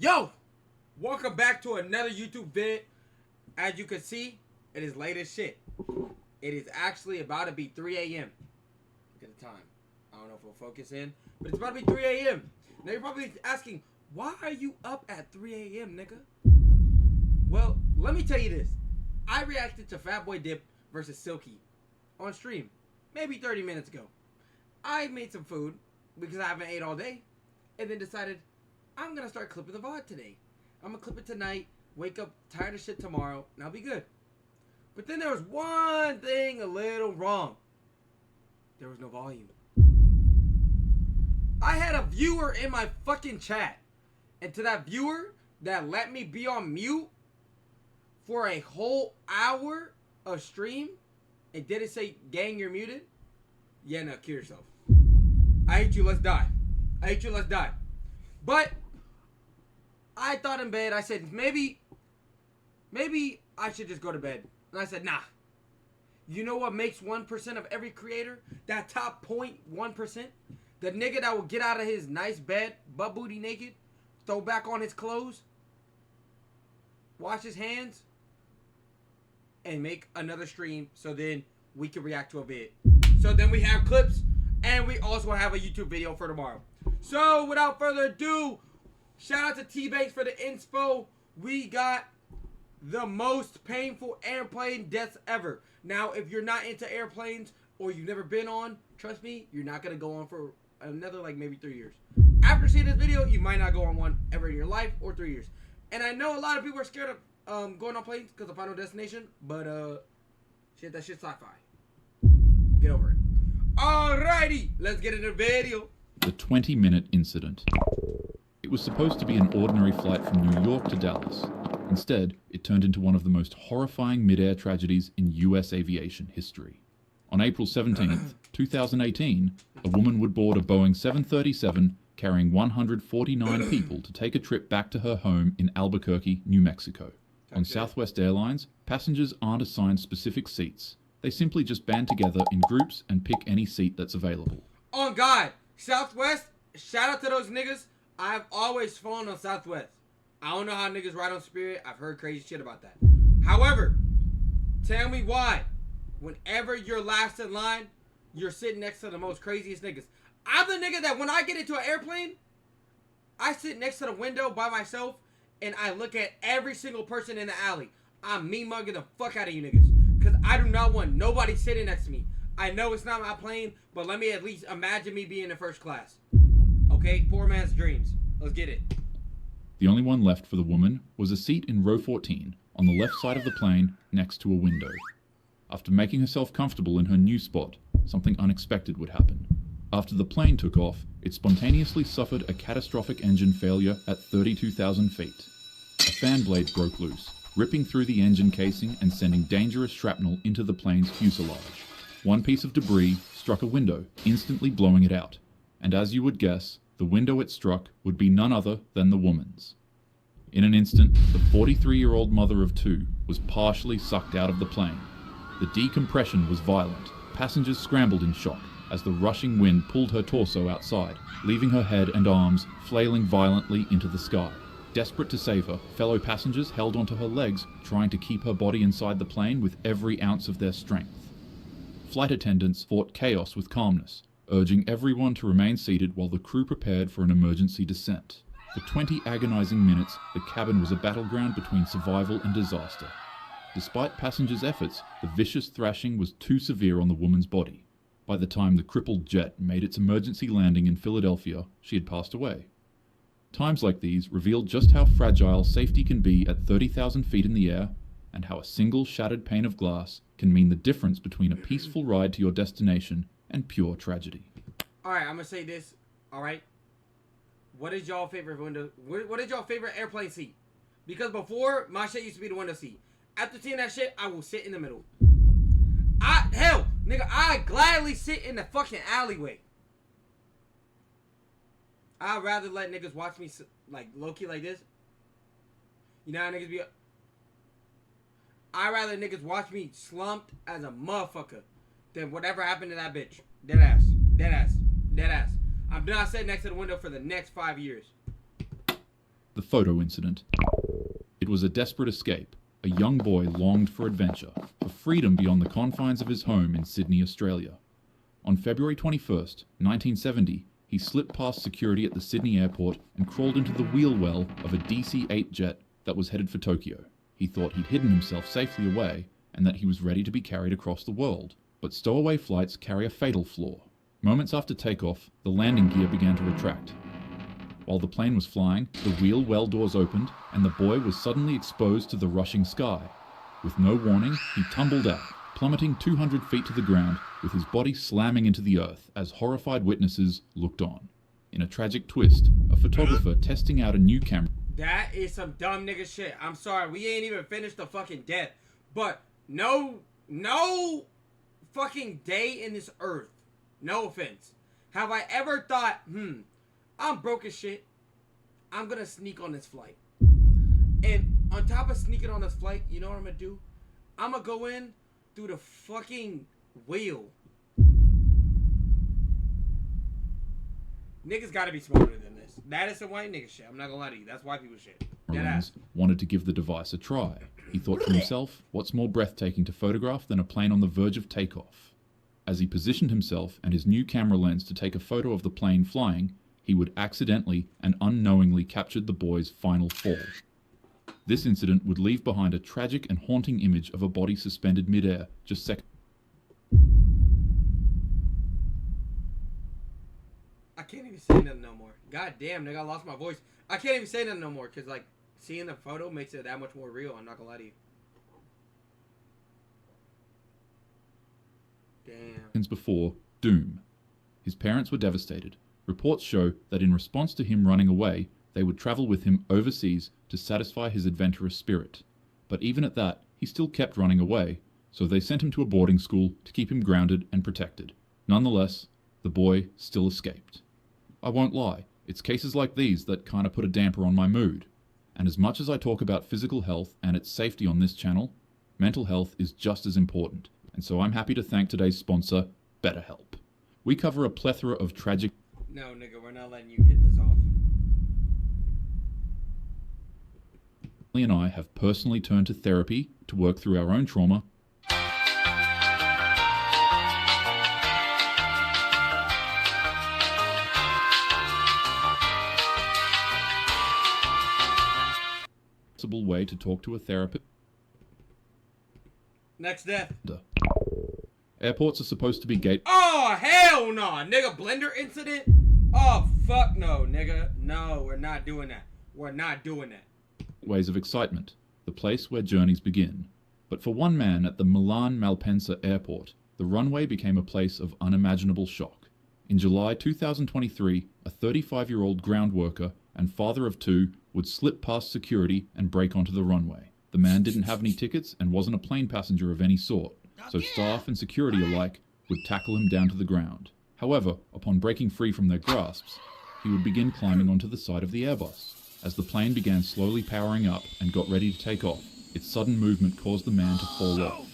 Yo, welcome back to another YouTube vid. As you can see, it is late as shit. It is actually about to be 3 a.m. Look at the time. I don't know if we'll focus in, but it's about to be 3 a.m. Now you're probably asking, why are you up at 3 a.m., nigga? Well, let me tell you this. I reacted to Fatboy Dip versus Silky on stream maybe 30 minutes ago. I made some food because I haven't ate all day and then decided I'm going to start clipping the VOD today. I'm going to clip it tonight, wake up tired of shit tomorrow, and I'll be good. But then there was one thing a little wrong. There was no volume. I had a viewer in my fucking chat. And to that viewer that let me be on mute for a whole hour of stream and didn't say, gang, you're muted. Yeah, no, kill yourself. I hate you, let's die. I hate you, let's die. But I thought in bed, I said, maybe I should just go to bed. And I said, nah. You know what makes 1% of every creator? That top 0.1%? The nigga that will get out of his nice bed, butt booty naked, throw back on his clothes, wash his hands, and make another stream so then we can react to a vid. So then we have clips, and we also have a YouTube video for tomorrow. So without further ado, shout out to T-Banks for the inspo. We got the most painful airplane deaths ever. Now, if you're not into airplanes or you've never been on, trust me, you're not going to go on for another like maybe 3 years. After seeing this video, you might not go on one ever in your life or 3 years. And I know a lot of people are scared of going on planes because of Final Destination, but shit, that shit's sci-fi. Get over it. Alrighty, let's get into the video. The 20-minute incident. It was supposed to be an ordinary flight from New York to Dallas. Instead, it turned into one of the most horrifying mid-air tragedies in US aviation history. On April 17th, 2018, a woman would board a Boeing 737 carrying 149 people to take a trip back to her home in Albuquerque, New Mexico. On Southwest Airlines, passengers aren't assigned specific seats. They simply just band together in groups and pick any seat that's available. Oh God, Southwest, shout out to those niggas. I've always flown on Southwest. I don't know how niggas ride on Spirit. I've heard crazy shit about that. However, tell me why. Whenever you're last in line, you're sitting next to the most craziest niggas. I'm the nigga that when I get into an airplane, I sit next to the window by myself and I look at every single person in the alley. I'm me mugging the fuck out of you niggas. Because I do not want nobody sitting next to me. I know it's not my plane, but let me at least imagine me being in first class. Okay? Poor man's dreams. Let's get it. The only one left for the woman was a seat in row 14 on the left side of the plane next to a window. After making herself comfortable in her new spot, something unexpected would happen. After the plane took off, it spontaneously suffered a catastrophic engine failure at 32,000 feet. A fan blade broke loose, ripping through the engine casing and sending dangerous shrapnel into the plane's fuselage. One piece of debris struck a window, instantly blowing it out. And as you would guess, the window it struck would be none other than the woman's. In an instant, the 43-year-old mother of two was partially sucked out of the plane. The decompression was violent. Passengers scrambled in shock as the rushing wind pulled her torso outside, leaving her head and arms flailing violently into the sky. Desperate to save her, fellow passengers held onto her legs, trying to keep her body inside the plane with every ounce of their strength. Flight attendants fought chaos with calmness, urging everyone to remain seated while the crew prepared for an emergency descent. For 20 agonizing minutes, the cabin was a battleground between survival and disaster. Despite passengers' efforts, the vicious thrashing was too severe on the woman's body. By the time the crippled jet made its emergency landing in Philadelphia, she had passed away. Times like these revealed just how fragile safety can be at 30,000 feet in the air, and how a single shattered pane of glass can mean the difference between a peaceful ride to your destination and pure tragedy. Alright, I'm gonna say this. Alright. What is y'all favorite window? What is y'all favorite airplane seat? Because before, my shit used to be the window seat. After seeing that shit, I will sit in the middle. Hell, nigga, I gladly sit in the fucking alleyway. I'd rather let niggas watch me like low-key like this. You know how niggas be... I'd rather niggas watch me slumped as a motherfucker than whatever happened to that bitch. Dead ass. Dead ass. Dead ass. I'm not sitting next to the window for the next 5 years. The photo incident. It was a desperate escape. A young boy longed for adventure, for freedom beyond the confines of his home in Sydney, Australia. On February 21st, 1970, he slipped past security at the Sydney airport and crawled into the wheel well of a DC-8 jet that was headed for Tokyo. He thought he'd hidden himself safely away and that he was ready to be carried across the world. But stowaway flights carry a fatal flaw. Moments after takeoff, the landing gear began to retract. While the plane was flying, the wheel well doors opened and the boy was suddenly exposed to the rushing sky. With no warning, he tumbled out, plummeting 200 feet to the ground with his body slamming into the earth as horrified witnesses looked on. In a tragic twist, a photographer testing out a new camera. That is some dumb nigga shit. I'm sorry, we ain't even finished the fucking death. But no fucking day in this earth, no offense, have I ever thought, I'm broke as shit, I'm gonna sneak on this flight. And on top of sneaking on this flight, you know what I'm gonna do? I'm gonna go in through the fucking wheel. Niggas gotta be smarter than this. That is some white nigga shit. I'm not gonna lie to you. That's white people shit. Lenz wanted to give the device a try. He thought to himself, what's more breathtaking to photograph than a plane on the verge of takeoff? As he positioned himself and his new camera lens to take a photo of the plane flying, he would accidentally and unknowingly capture the boy's final fall. This incident would leave behind a tragic and haunting image of a body suspended midair just seconds. I can't even say nothing no more. God damn, nigga, I lost my voice. I can't even say nothing no more, because, like, seeing the photo makes it that much more real. I'm not gonna lie to you. Damn. Before doom. His parents were devastated. Reports show that in response to him running away, they would travel with him overseas to satisfy his adventurous spirit. But even at that, he still kept running away, so they sent him to a boarding school to keep him grounded and protected. Nonetheless, the boy still escaped. I won't lie, it's cases like these that kinda put a damper on my mood. And as much as I talk about physical health and its safety on this channel, mental health is just as important. And so I'm happy to thank today's sponsor, BetterHelp. We cover a plethora of tragic... No, nigga, we're not letting you get this off. Emily and I have personally turned to therapy to work through our own trauma. Possible way to talk to a therapist. Next death. Airports are supposed to be gate. Oh, hell no, nigga. Blender incident? Oh, fuck no, nigga. No, we're not doing that. We're not doing that. Ways of excitement, the place where journeys begin. But for one man at the Milan Malpensa airport, the runway became a place of unimaginable shock. In July 2023, a 35-year-old ground worker and father of two would slip past security and break onto the runway. The man didn't have any tickets and wasn't a plane passenger of any sort, so staff and security alike would tackle him down to the ground. However, upon breaking free from their grasps, he would begin climbing onto the side of the Airbus. As the plane began slowly powering up and got ready to take off, its sudden movement caused the man to fall off.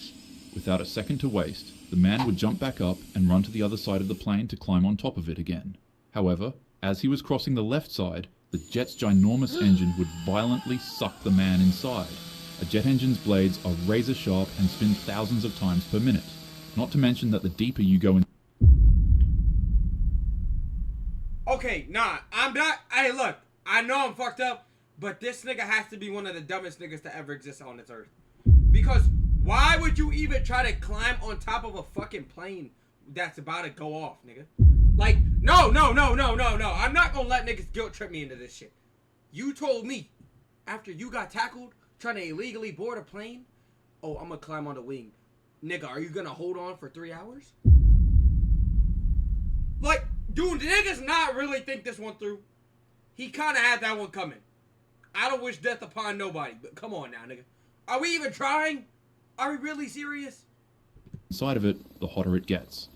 Without a second to waste, the man would jump back up and run to the other side of the plane to climb on top of it again. However, as he was crossing the left side, the jet's ginormous engine would violently suck the man inside. A jet engine's blades are razor sharp and spin thousands of times per minute. Not to mention that the deeper you go in... Okay, nah, I'm not... Hey, look, I know I'm fucked up, but this nigga has to be one of the dumbest niggas to ever exist on this earth. Because why would you even try to climb on top of a fucking plane that's about to go off, nigga? Like, no. I'm not gonna let niggas guilt trip me into this shit. You told me, after you got tackled, trying to illegally board a plane, oh, I'm gonna climb on the wing. Nigga, are you gonna hold on for 3 hours? Like, dude, niggas not really think this one through. He kinda had that one coming. I don't wish death upon nobody, but come on now, nigga. Are we even trying? Are we really serious? Inside of it, the hotter it gets.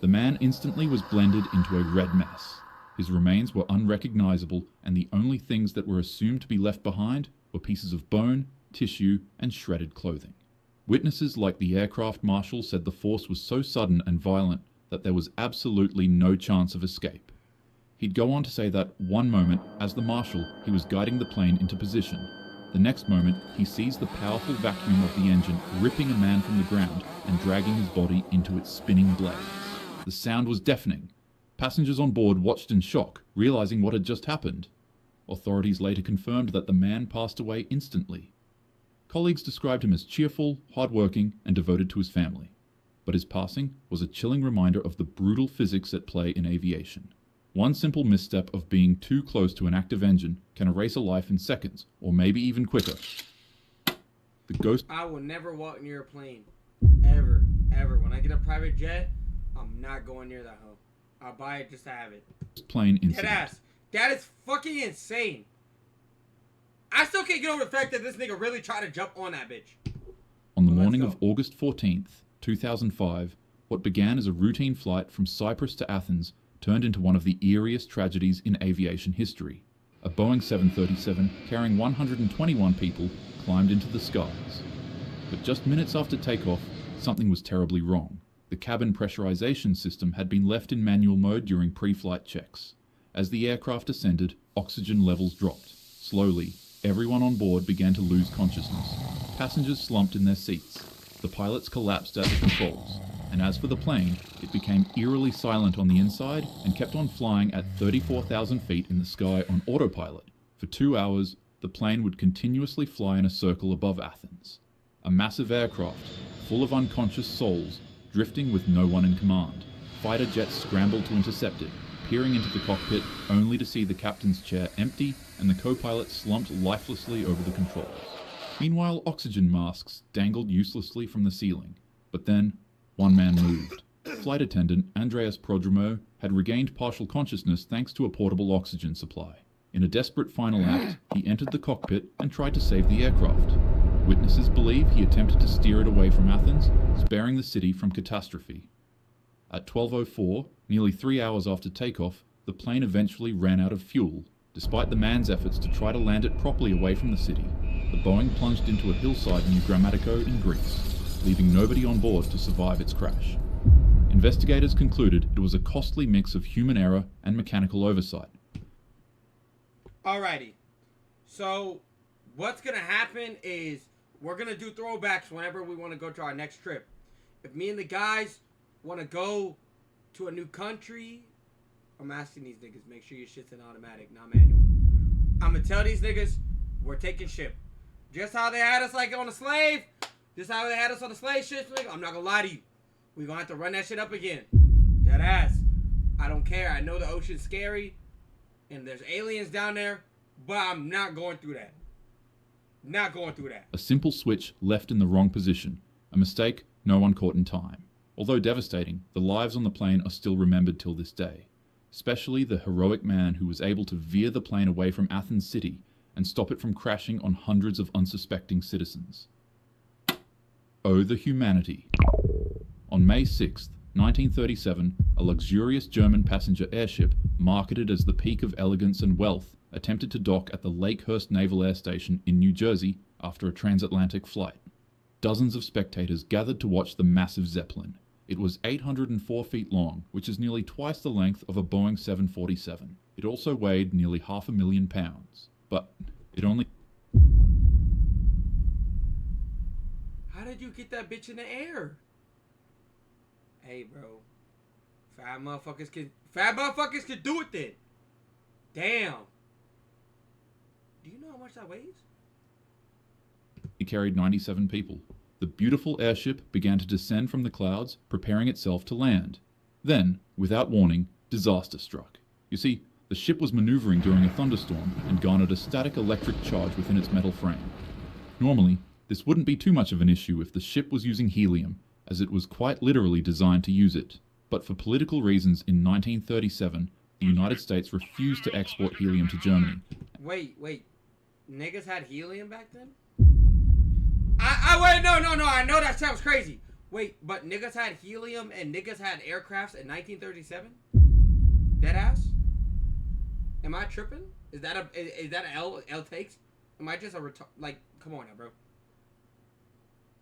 The man instantly was blended into a red mess. His remains were unrecognizable, and the only things that were assumed to be left behind were pieces of bone, tissue, and shredded clothing. Witnesses like the aircraft marshal said the force was so sudden and violent that there was absolutely no chance of escape. He'd go on to say that one moment, as the marshal, he was guiding the plane into position. The next moment, he sees the powerful vacuum of the engine ripping a man from the ground and dragging his body into its spinning blades. The sound was deafening. Passengers on board watched in shock, realizing what had just happened. Authorities later confirmed that the man passed away instantly. Colleagues described him as cheerful, hardworking, and devoted to his family. But his passing was a chilling reminder of the brutal physics at play in aviation. One simple misstep of being too close to an active engine can erase a life in seconds, or maybe even quicker. The ghost... I will never walk near a plane. Ever. Ever. When I get a private jet, I'm not going near that hoe. I'll buy it just to have it. Plane incident. Deadass. That is fucking insane. I still can't get over the fact that this nigga really tried to jump on that bitch. On the morning of August 14th, 2005, what began as a routine flight from Cyprus to Athens turned into one of the eeriest tragedies in aviation history. A Boeing 737 carrying 121 people climbed into the skies. But just minutes after takeoff, something was terribly wrong. The cabin pressurization system had been left in manual mode during pre-flight checks. As the aircraft ascended, oxygen levels dropped. Slowly, everyone on board began to lose consciousness. Passengers slumped in their seats. The pilots collapsed at the controls. And as for the plane, it became eerily silent on the inside and kept on flying at 34,000 feet in the sky on autopilot. For 2 hours, the plane would continuously fly in a circle above Athens. A massive aircraft, full of unconscious souls, drifting with no one in command. Fighter jets scrambled to intercept it, peering into the cockpit only to see the captain's chair empty and the co-pilot slumped lifelessly over the controls. Meanwhile, oxygen masks dangled uselessly from the ceiling. But then, one man moved. Flight attendant Andreas Prodromou had regained partial consciousness thanks to a portable oxygen supply. In a desperate final act, he entered the cockpit and tried to save the aircraft. Witnesses believe he attempted to steer it away from Athens, sparing the city from catastrophe. At 12:04, nearly 3 hours after takeoff, the plane eventually ran out of fuel. Despite the man's efforts to try to land it properly away from the city, the Boeing plunged into a hillside near Grammatiko in Greece, leaving nobody on board to survive its crash. Investigators concluded it was a costly mix of human error and mechanical oversight. Alrighty. So, what's going to happen is we're going to do throwbacks whenever we want to go to our next trip. If me and the guys want to go to a new country, I'm asking these niggas, make sure your shit's in automatic, not manual. I'm going to tell these niggas, we're taking ship. Just how they had us like on a slave, just how they had us on the slave ship, I'm not going to lie to you. We're going to have to run that shit up again. That ass. I don't care. I know the ocean's scary, and there's aliens down there, but I'm not going through that. Not going through that. A simple switch left in the wrong position. A mistake no one caught in time. Although devastating, the lives on the plane are still remembered till this day. Especially the heroic man who was able to veer the plane away from Athens City and stop it from crashing on hundreds of unsuspecting citizens. Oh, the humanity. On May 6th, 1937, a luxurious German passenger airship, marketed as the peak of elegance and wealth, attempted to dock at the Lakehurst Naval Air Station in New Jersey after a transatlantic flight. Dozens of spectators gathered to watch the massive Zeppelin. It was 804 feet long, which is nearly twice the length of a Boeing 747. It also weighed nearly 500,000 pounds. But it only... How did you get that bitch in the air? Hey, bro. Fat motherfuckers can do it then. Damn. Do you know how much that weighs? It carried 97 people. The beautiful airship began to descend from the clouds, preparing itself to land. Then, without warning, disaster struck. You see, the ship was maneuvering during a thunderstorm and garnered a static electric charge within its metal frame. Normally, this wouldn't be too much of an issue if the ship was using helium, as it was quite literally designed to use it. But for political reasons in 1937, the United States refused to export helium to Germany. Wait. Niggas had helium back then? Wait, no. I know that sounds crazy. Wait, but niggas had helium and niggas had aircrafts in 1937? Deadass? Am I tripping? Is that an L takes? Am I just a come on now, bro.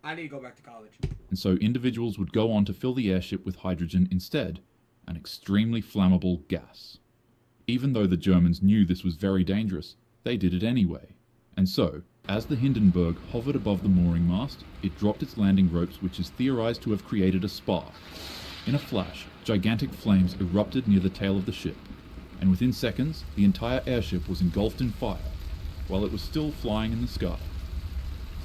I need to go back to college. And so individuals would go on to fill the airship with hydrogen instead, an extremely flammable gas. Even though the Germans knew this was very dangerous, they did it anyway. And so, as the Hindenburg hovered above the mooring mast, it dropped its landing ropes, which is theorized to have created a spark. In a flash, gigantic flames erupted near the tail of the ship, and within seconds, the entire airship was engulfed in fire, while it was still flying in the sky.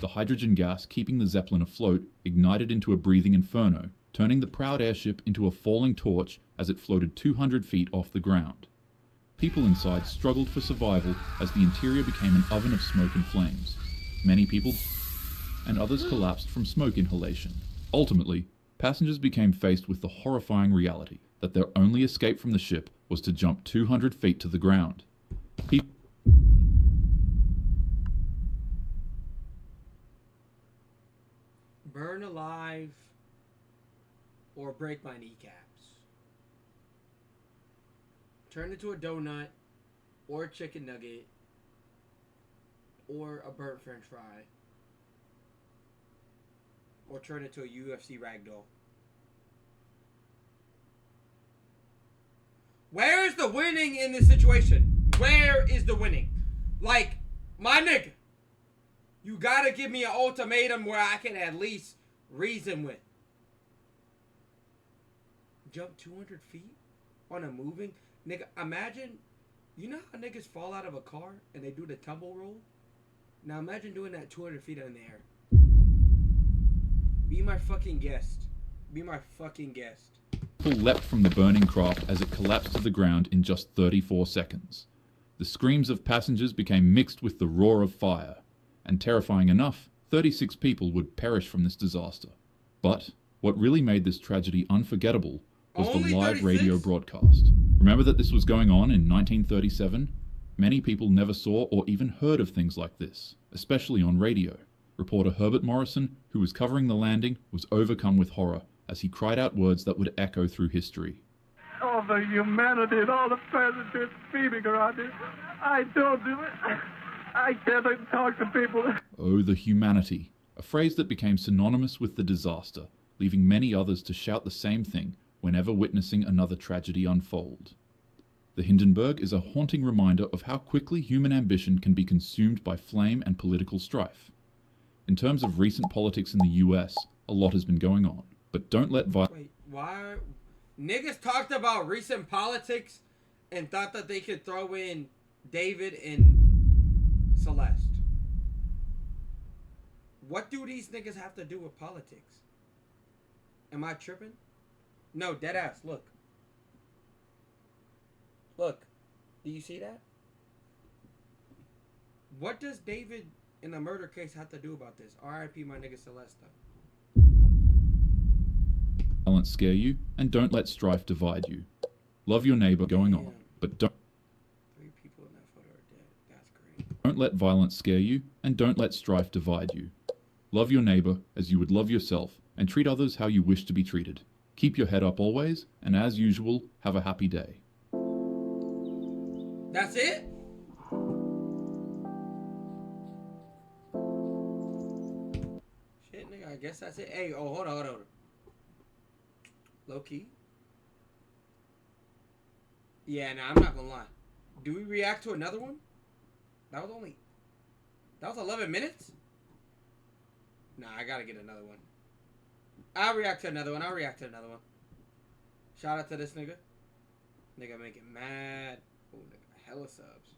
The hydrogen gas keeping the Zeppelin afloat ignited into a breathing inferno, turning the proud airship into a falling torch as it floated 200 feet off the ground. People inside struggled for survival as the interior became an oven of smoke and flames. Many people and others collapsed from smoke inhalation. Ultimately, passengers became faced with the horrifying reality that their only escape from the ship was to jump 200 feet to the ground. Burn alive or break my kneecaps. Turn into a donut or a chicken nugget or a burnt french fry or turn into a UFC ragdoll. Where is the winning in this situation? Where is the winning? Like, my nigga, you gotta give me an ultimatum where I can at least reason with. Jump 200 feet on a moving... Nigga, imagine... You know how niggas fall out of a car and they do the tumble roll? Now imagine doing that 200 feet in the air. Be my fucking guest. Be my fucking guest. People leapt from the burning craft as it collapsed to the ground in just 34 seconds. The screams of passengers became mixed with the roar of fire, and terrifying enough, 36 people would perish from this disaster. But what really made this tragedy unforgettable was Only the live 36? radio broadcast. Remember that this was going on in 1937? Many people never saw or even heard of things like this, especially on radio. Reporter Herbert Morrison, who was covering the landing, was overcome with horror as he cried out words that would echo through history. All the humanity and all the passengers screaming around it. I don't do it. I can't talk to people. Oh, the humanity, a phrase that became synonymous with the disaster, leaving many others to shout the same thing whenever witnessing another tragedy unfold. The Hindenburg is a haunting reminder of how quickly human ambition can be consumed by flame and political strife. In terms of recent politics in the US, a lot has been going on, but don't let Wait, why? Niggas talked about recent politics and thought that they could throw in David and Celeste. What do these niggas have to do with politics? Am I tripping? No, dead ass. Look. Look. Do you see that? What does David in the murder case have to do about this? R.I.P. my nigga Celeste. violence scare you, and don't let strife divide you. Love your neighbor going on, but don't 3 people in that photo are dead. That's great. Don't let violence scare you, and don't let strife divide you. Love your neighbor as you would love yourself, and treat others how you wish to be treated. Keep your head up always, and as usual, have a happy day. That's it? Shit, nigga, I guess that's it. Hey, hold on. Low key. Yeah, nah, I'm not gonna lie. Do we react to another one? That was 11 minutes? Nah, I gotta get another one. I'll react to another one. Shout out to this nigga. Nigga making mad. Oh, nigga, hella subs.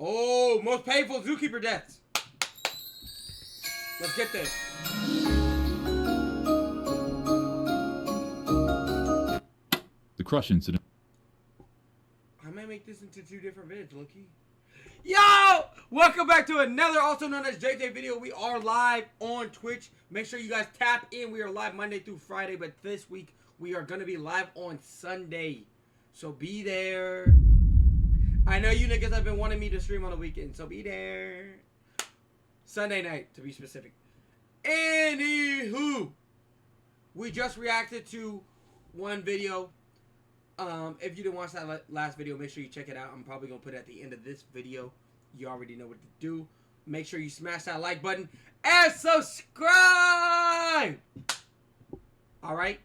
Oh, most painful zookeeper deaths. Let's get this. The Crush incident. I may make this into 2 different vids, Loki. Yo! Welcome back to another, also known as JJ video. We are live on Twitch. Make sure you guys tap in. We are live Monday through Friday, but this week we are going to be live on Sunday. So be there. I know you niggas have been wanting me to stream on the weekend, so be there. Sunday night, to be specific. Anywho, we just reacted to one video. If you didn't watch that last video, make sure you check it out. I'm probably going to put it at the end of this video. You already know what to do. Make sure you smash that like button and subscribe. All right.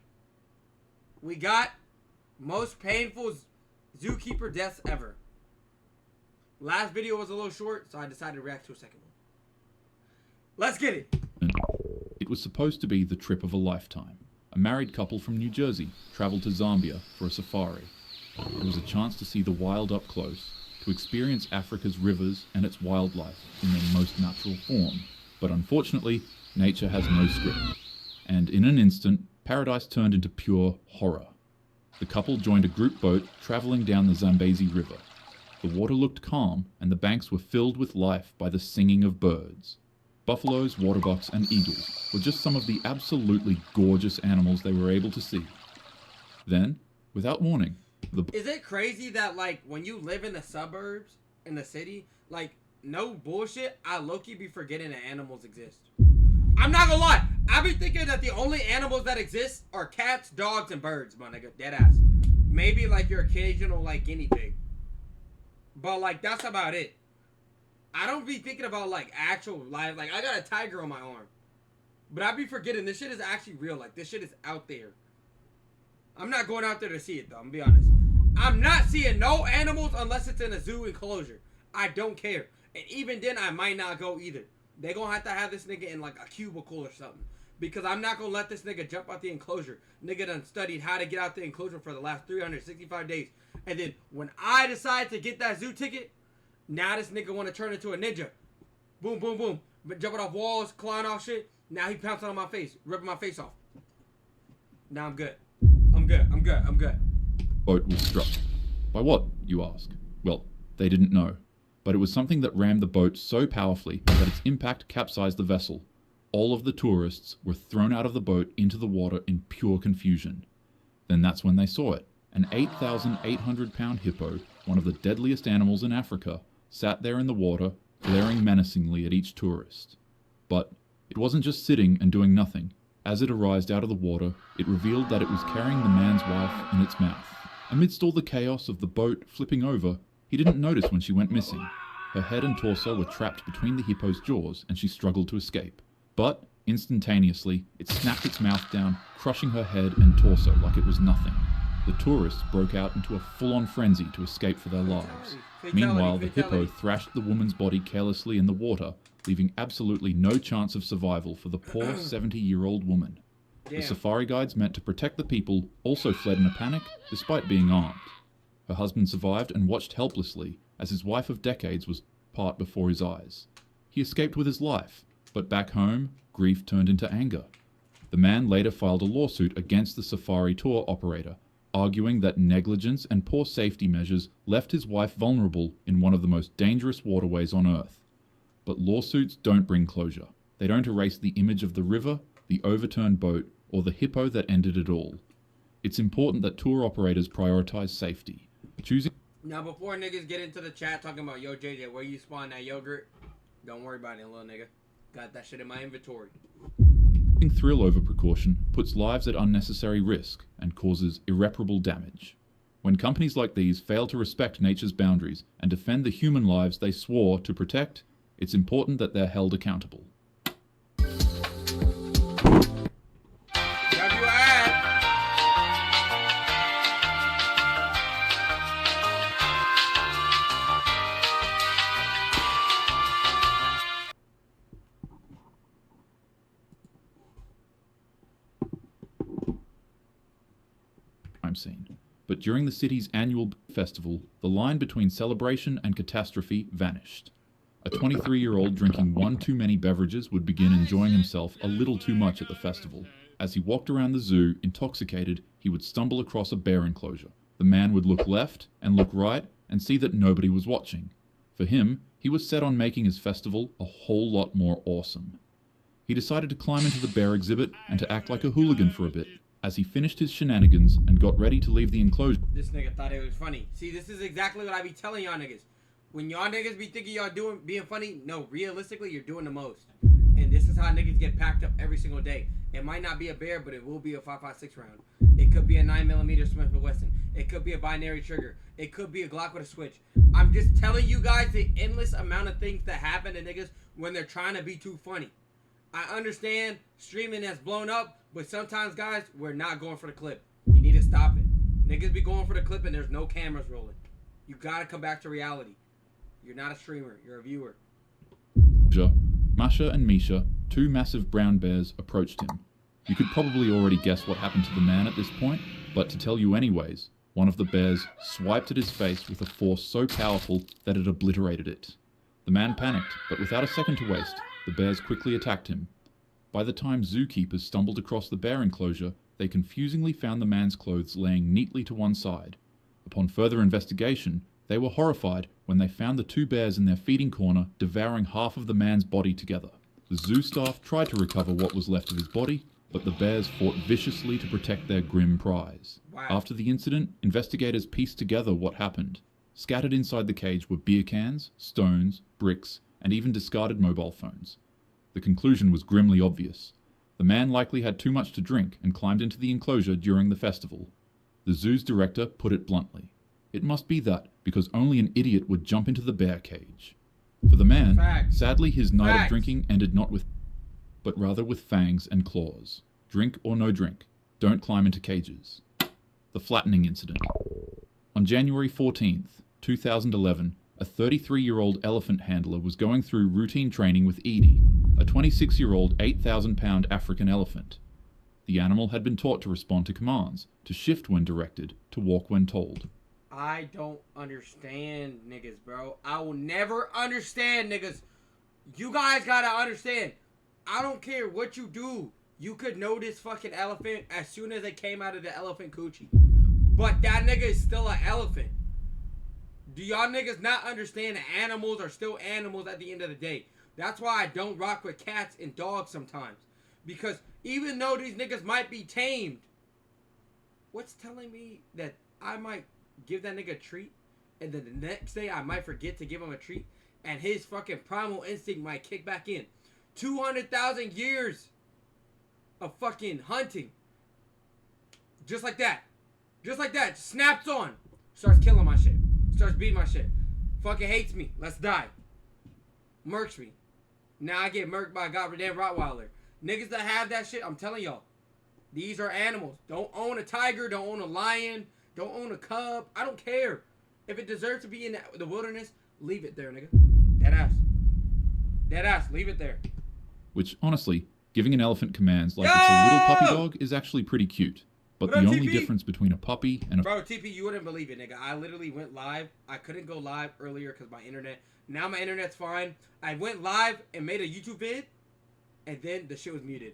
We got most painful zookeeper deaths ever. Last video was a little short, so I decided to react to a second one. Let's get it. It was supposed to be the trip of a lifetime. A married couple from New Jersey traveled to Zambia for a safari. It was a chance to see the wild up close, to experience Africa's rivers and its wildlife in their most natural form. But unfortunately, nature has no script. And in an instant, paradise turned into pure horror. The couple joined a group boat traveling down the Zambezi River. The water looked calm, and the banks were filled with life by the singing of birds. Buffaloes, waterbucks, and eagles were just some of the absolutely gorgeous animals they were able to see. Then, without warning, Is it crazy that, like, when you live in the suburbs, in the city, like, no bullshit, I low-key be forgetting that animals exist. I'm not gonna lie, I be thinking that the only animals that exist are cats, dogs, and birds, my nigga, deadass. Maybe, like, your occasional, like, guinea pig. But, like, that's about it. I don't be thinking about, like, actual life. Like, I got a tiger on my arm. But I be forgetting this shit is actually real. Like, this shit is out there. I'm not going out there to see it, though. I'm gonna be honest. I'm not seeing no animals unless it's in a zoo enclosure. I don't care. And even then, I might not go either. They gonna have this nigga in, like, a cubicle or something. Because I'm not gonna let this nigga jump out the enclosure. Nigga done studied how to get out the enclosure for the last 365 days. And then, when I decide to get that zoo ticket, now this nigga want to turn into a ninja. Boom, boom, boom. But jumping off walls, clawing off shit. Now he pouncing on my face, ripping my face off. Now I'm good. I'm good. boat was struck. By what, you ask? Well, they didn't know. But it was something that rammed the boat so powerfully that its impact capsized the vessel. All of the tourists were thrown out of the boat into the water in pure confusion. Then that's when they saw it. An 8,800-pound hippo, one of the deadliest animals in Africa, sat there in the water, glaring menacingly at each tourist. But it wasn't just sitting and doing nothing. As it arose out of the water, it revealed that it was carrying the man's wife in its mouth. Amidst all the chaos of the boat flipping over, he didn't notice when she went missing. Her head and torso were trapped between the hippo's jaws, and she struggled to escape. But, instantaneously, it snapped its mouth down, crushing her head and torso like it was nothing. The tourists broke out into a full-on frenzy to escape for their lives. Meanwhile, the hippo thrashed the woman's body carelessly in the water, leaving absolutely no chance of survival for the poor 70-year-old woman. The safari guides meant to protect the people also fled in a panic, despite being armed. Her husband survived and watched helplessly as his wife of decades was part before his eyes. He escaped with his life, but back home, grief turned into anger. The man later filed a lawsuit against the safari tour operator, arguing that negligence and poor safety measures left his wife vulnerable in one of the most dangerous waterways on Earth. But lawsuits don't bring closure. They don't erase the image of the river, the overturned boat, or the hippo that ended it all. It's important that tour operators prioritize safety. Now, before niggas get into the chat talking about, yo, JJ, where you spawn that yogurt? Don't worry about it, little nigga. Got that shit in my inventory. Choosing thrill over precaution puts lives at unnecessary risk and causes irreparable damage. When companies like these fail to respect nature's boundaries and defend the human lives they swore to protect, it's important that they're held accountable. Scene. But during the city's annual festival, the line between celebration and catastrophe vanished. A 23-year-old drinking one too many beverages would begin enjoying himself a little too much at the festival. As he walked around the zoo, intoxicated, he would stumble across a bear enclosure. The man would look left and look right and see that nobody was watching. For him, he was set on making his festival a whole lot more awesome. He decided to climb into the bear exhibit and to act like a hooligan for a bit. As he finished his shenanigans and got ready to leave the enclosure. This nigga thought it was funny. See, this is exactly what I be telling y'all niggas. When y'all niggas be thinking y'all being funny, no, realistically, you're doing the most. And this is how niggas get packed up every single day. It might not be a bear, but it will be a 5.56 round. It could be a 9mm Smith & Wesson. It could be a binary trigger. It could be a Glock with a switch. I'm just telling you guys the endless amount of things that happen to niggas when they're trying to be too funny. I understand streaming has blown up, but sometimes, guys, we're not going for the clip. We need to stop it. Niggas be going for the clip and there's no cameras rolling. You gotta come back to reality. You're not a streamer, you're a viewer. Masha and Misha, two massive brown bears, approached him. You could probably already guess what happened to the man at this point, but to tell you anyways, one of the bears swiped at his face with a force so powerful that it obliterated it. The man panicked, but without a second to waste, the bears quickly attacked him. By the time zookeepers stumbled across the bear enclosure, they confusingly found the man's clothes laying neatly to one side. Upon further investigation, they were horrified when they found the two bears in their feeding corner devouring half of the man's body together. The zoo staff tried to recover what was left of his body, but the bears fought viciously to protect their grim prize. Wow. After the incident, investigators pieced together what happened. Scattered inside the cage were beer cans, stones, bricks, and even discarded mobile phones. The conclusion was grimly obvious. The man likely had too much to drink and climbed into the enclosure during the festival. The zoo's director put it bluntly. It must be that, because only an idiot would jump into the bear cage. For the man, Facts. sadly his night Facts. of drinking ended not with, but rather with fangs and claws. Drink or no drink, don't climb into cages. The flattening incident. On January 14th, 2011, a 33-year-old elephant handler was going through routine training with Edie, a 26-year-old 8,000-pound African elephant. The animal had been taught to respond to commands, to shift when directed, to walk when told. I don't understand niggas, bro. I will never understand niggas. You guys gotta understand. I don't care what you do. You could know this fucking elephant as soon as it came out of the elephant coochie. But that nigga is still an elephant. Do y'all niggas not understand that animals are still animals at the end of the day? That's why I don't rock with cats and dogs sometimes. Because even though these niggas might be tamed, what's telling me that I might give that nigga a treat and then the next day I might forget to give him a treat and his fucking primal instinct might kick back in? 200,000 years of fucking hunting. Just like that. Just like that. Snaps on. Starts killing my shit. Starts beating my shit. Fucking hates me. Let's die. Murks me. Now I get murked by a goddamn Rottweiler. Niggas that have that shit, I'm telling y'all. These are animals. Don't own a tiger. Don't own a lion. Don't own a cub. I don't care. If it deserves to be in the wilderness, leave it there, nigga. Dead ass. Dead ass. Leave it there. Which, honestly, giving an elephant commands like it's a little puppy dog is actually pretty cute. But What the up, only TP? difference between a puppy and a Bro, TP, you wouldn't believe it, nigga. I literally went live. I couldn't go live earlier because my internet. Now my internet's fine. I went live and made a YouTube vid, and then the shit was muted.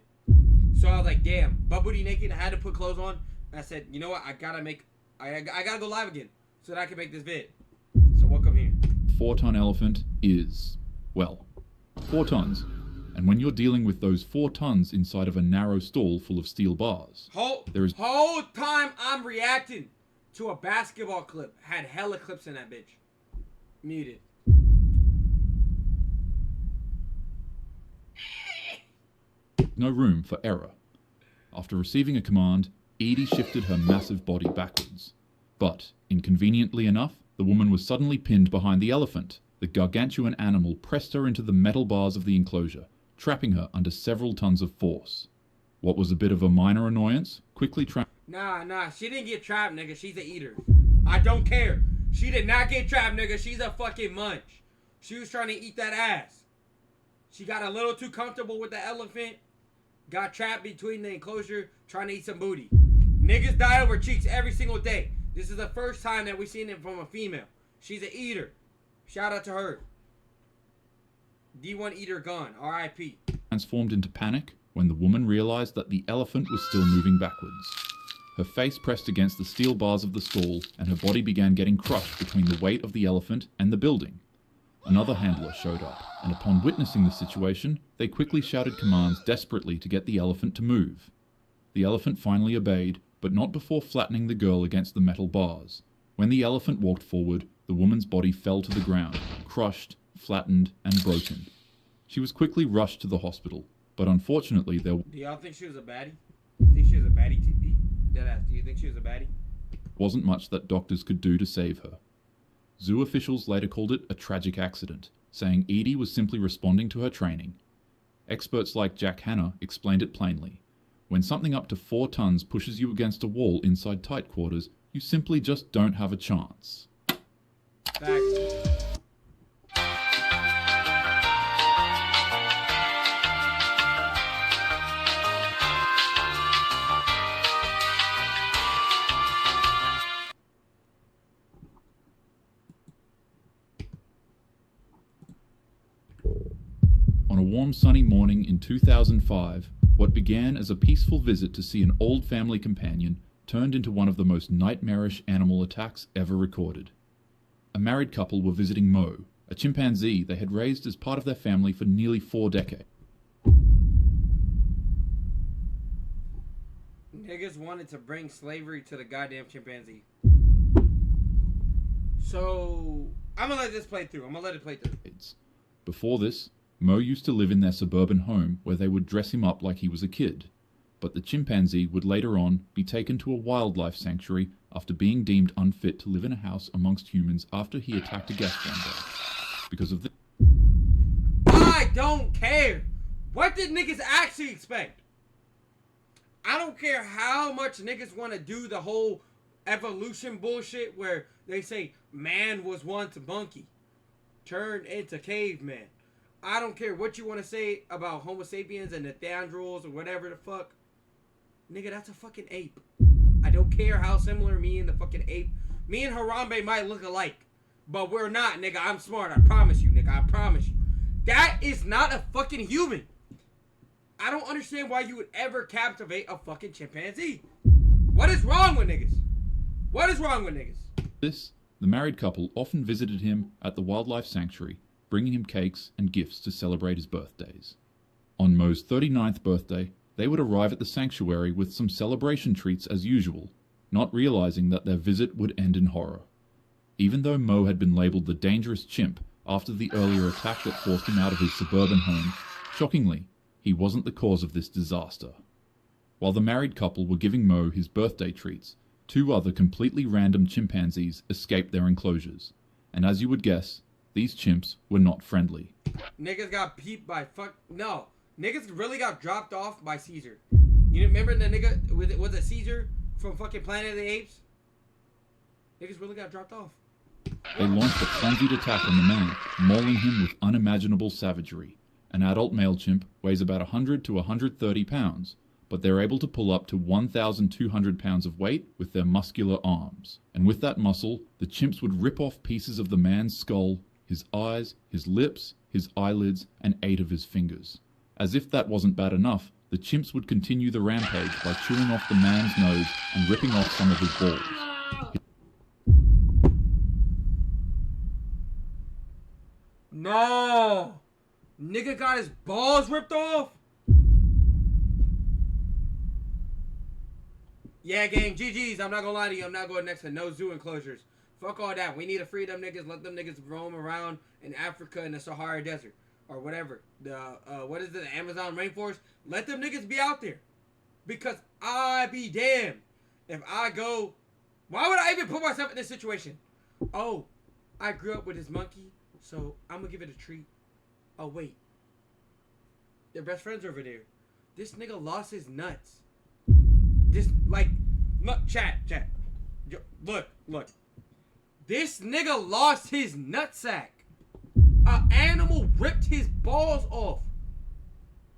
So I was like, damn, butt booty naked. I had to put clothes on. And I said, you know what? I gotta go live again so that I can make this vid. So welcome here. 4-ton elephant is, well, 4 tons. And when you're dealing with those 4 tons inside of a narrow stall full of steel bars, Whole time I'm reacting to a basketball clip. Had hella clips in that bitch. Muted. no room for error. After receiving a command, Edie shifted her massive body backwards. But, inconveniently enough, the woman was suddenly pinned behind the elephant. The gargantuan animal pressed her into the metal bars of the enclosure, trapping her under several tons of force. What was a bit of a minor annoyance quickly Nah, she didn't get trapped, nigga. She's an eater. I don't care. She did not get trapped, nigga. She's a fucking munch. She was trying to eat that ass. She got a little too comfortable with the elephant. Got trapped between the enclosure, trying to eat some booty. Niggas die over cheeks every single day. This is the first time that we've seen it from a female. She's an eater. Shout out to her. D1 eater gone. R.I.P. transformed into panic when the woman realized that the elephant was still moving backwards. Her face pressed against the steel bars of the stall, and her body began getting crushed between the weight of the elephant and the building. Another handler showed up, and upon witnessing the situation, they quickly shouted commands desperately to get the elephant to move. The elephant finally obeyed, but not before flattening the girl against the metal bars. When the elephant walked forward, the woman's body fell to the ground, crushed, flattened, and broken. She was quickly rushed to the hospital, but unfortunately there Do y'all think she was a baddie? You think she was a baddie, TP? Deadass, do you think she was a baddie? wasn't much that doctors could do to save her. Zoo officials later called it a tragic accident, saying Edie was simply responding to her training. Experts like Jack Hanna explained it plainly. When something up to 4 tons pushes you against a wall inside tight quarters, you simply just don't have a chance. Facts. On a warm sunny morning in 2005, what began as a peaceful visit to see an old family companion turned into one of the most nightmarish animal attacks ever recorded. A married couple were visiting Mo, a chimpanzee they had raised as part of their family for nearly 4 decades. Niggas wanted to bring slavery to the goddamn chimpanzee. So, I'm gonna let this play through. Before this, Mo used to live in their suburban home where they would dress him up like he was a kid, but the chimpanzee would later on be taken to a wildlife sanctuary after being deemed unfit to live in a house amongst humans after he attacked a guest one day. Because of this, I don't care. What did niggas actually expect? I don't care how much niggas want to do the whole evolution bullshit where they say man was once a monkey, turned into caveman. I don't care what you want to say about Homo sapiens and Neanderthals or whatever the fuck. Nigga, that's a fucking ape. I don't care how similar me and the fucking ape. Me and Harambe might look alike, but we're not, nigga. I'm smart. I promise you, nigga. I promise you. That is not a fucking human. I don't understand why you would ever captivate a fucking chimpanzee. What is wrong with niggas? What is wrong with niggas? the married couple often visited him at the wildlife sanctuary, bringing him cakes and gifts to celebrate his birthdays. On Mo's 39th birthday, they would arrive at the sanctuary with some celebration treats as usual, not realizing that their visit would end in horror. Even though Mo had been labeled the dangerous chimp after the earlier attack that forced him out of his suburban home, shockingly, he wasn't the cause of this disaster. While the married couple were giving Mo his birthday treats, two other completely random chimpanzees escaped their enclosures, and as you would guess, these chimps were not friendly. Niggas got peeped by no. Niggas really got dropped off by Caesar. You remember the nigga, was it Caesar from fucking Planet of the Apes? Niggas really got dropped off. They launched a frenzied attack on the man, mauling him with unimaginable savagery. An adult male chimp weighs about 100 to 130 pounds, but they're able to pull up to 1,200 pounds of weight with their muscular arms. And with that muscle, the chimps would rip off pieces of the man's skull, his eyes, his lips, his eyelids, and 8 of his fingers. As if that wasn't bad enough, the chimps would continue the rampage by chewing off the man's nose and ripping off some of his balls. No! Nigga got his balls ripped off? Yeah, gang, GG's. I'm not gonna lie to you. I'm not going next to no zoo enclosures. Fuck all that. We need to free them niggas. Let them niggas roam around in Africa in the Sahara Desert. Or whatever. The Amazon rainforest. Let them niggas be out there. Because I be damned if I go... Why would I even put myself in this situation? Oh, I grew up with this monkey, so I'm gonna give it a treat. Oh, wait. Their best friends are over there. This nigga lost his nuts. This, like... Look, chat. Look. This nigga lost his nutsack. An animal ripped his balls off.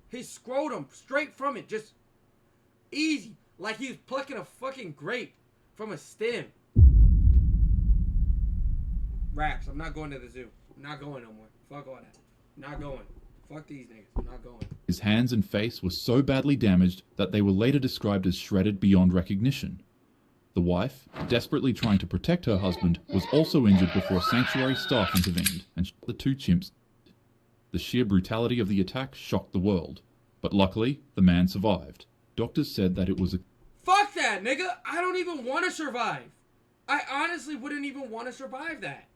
His scrotum, straight from it. Just easy. Like he was plucking a fucking grape from a stem. Raps, I'm not going to the zoo. I'm not going no more. Fuck all that. Not going. Fuck these niggas. I'm not going. His hands and face were so badly damaged that they were later described as shredded beyond recognition. The wife, desperately trying to protect her husband, was also injured before sanctuary staff intervened and shot the two chimps. The sheer brutality of the attack shocked the world, but luckily, the man survived. Doctors said that it was a... Fuck that, nigga! I don't even want to survive. I honestly wouldn't even want to survive that.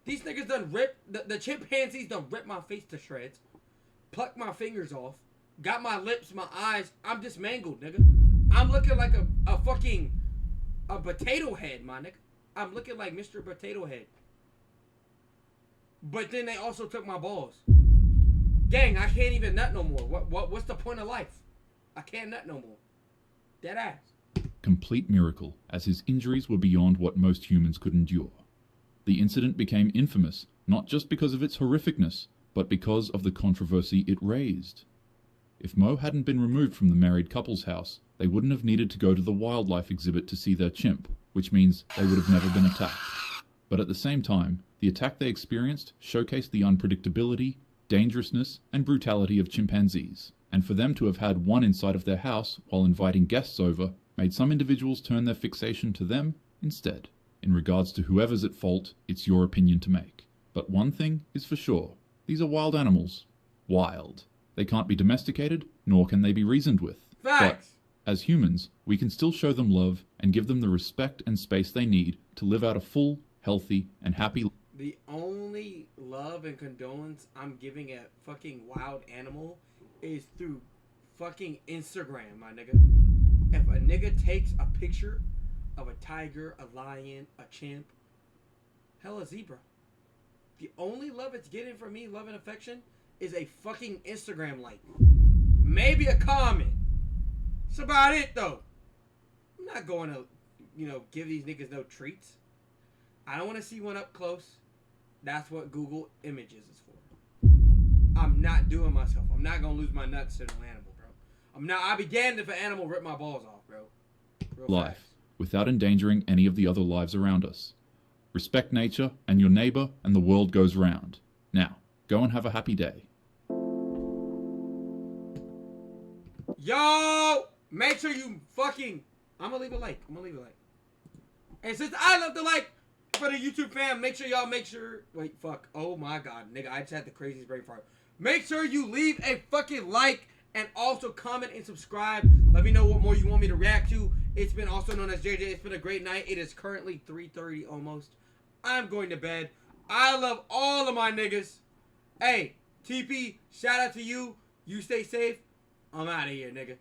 These niggas done ripped... The chimpanzees done ripped my face to shreds, plucked my fingers off, got my lips, my eyes. I'm just mangled, nigga. I'm looking like a fucking... A potato head, my nigga. I'm looking like Mr. Potato Head. But then they also took my balls. Gang, I can't even nut no more. What's the point of life? I can't nut no more. Dead ass. complete miracle, as his injuries were beyond what most humans could endure. The incident became infamous not just because of its horrificness, but because of the controversy it raised. If Mo hadn't been removed from the married couple's house, they wouldn't have needed to go to the wildlife exhibit to see their chimp, which means they would have never been attacked. But at the same time, the attack they experienced showcased the unpredictability, dangerousness, and brutality of chimpanzees, and for them to have had one inside of their house while inviting guests over made some individuals turn their fixation to them instead. In regards to whoever's at fault, it's your opinion to make. But one thing is for sure, these are wild animals. Wild. They can't be domesticated, nor can they be reasoned with. Facts! But, as humans, we can still show them love and give them the respect and space they need to live out a full, healthy, and happy life. The only love and condolence I'm giving a fucking wild animal is through fucking Instagram, my nigga. If a nigga takes a picture of a tiger, a lion, a chimp, hell, a zebra, the only love it's getting from me, love and affection, is a fucking Instagram like. Maybe a comment. That's about it, though. I'm not going to, give these niggas no treats. I don't want to see one up close. That's what Google Images is for. I'm not doing myself. I'm not going to lose my nuts to no animal, bro. I'll be damned if an animal rip my balls off, bro. Real Life, fast. without endangering any of the other lives around us. Respect nature and your neighbor, and the world goes round. Now, go and have a happy day. Yo! Make sure you fucking... I'm going to leave a like. And since I left the like for the YouTube fam, make sure... Wait, fuck. Oh my god, nigga. I just had the craziest brain fart. Make sure you leave a fucking like and also comment and subscribe. Let me know what more you want me to react to. It's been also known as JJ. It's been a great night. It is currently 3:30 almost. I'm going to bed. I love all of my niggas. Hey, TP, shout out to you. You stay safe. I'm out of here, nigga.